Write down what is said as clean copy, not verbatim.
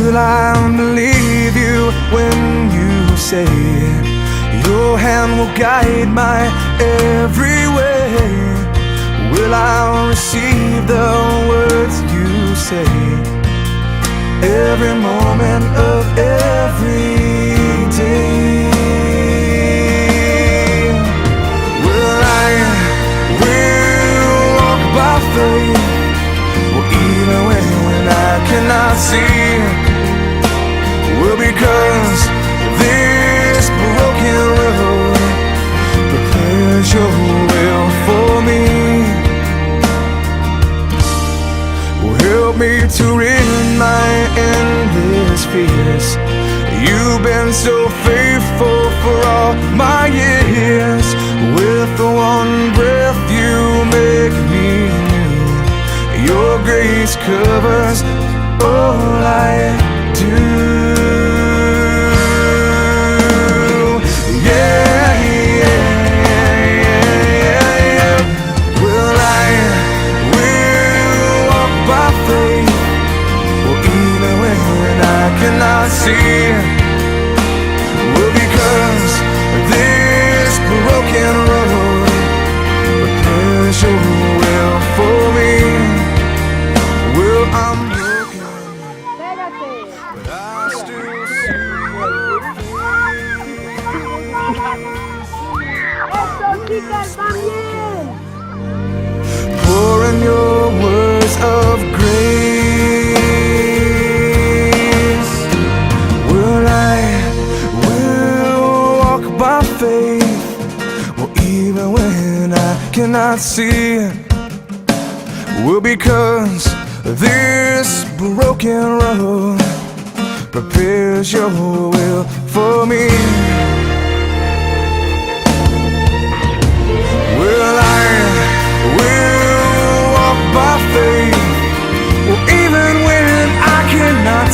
Will I believe you when you say your hand will guide my every way? Will I receive the words you say every moment of every day? Will walk by faith, well, even when I cannot see. Well, because this broken road prepares your will for me. Well, help me to rid my endless fears. You've been so faithful for all my years. With the one breath you make me new. Your grace covers all I do. Yeah, yeah, yeah, yeah, yeah. Will walk by faith, well, even when I cannot see. Well, because this broken road prepares your will for me. Well, I'm broken, but I still see your face. Pour in your words of grace. Will walk by faith, well, even when I cannot see. Well, because this broken road prepares your will for me. Well, I will walk by faith, well, even when I cannot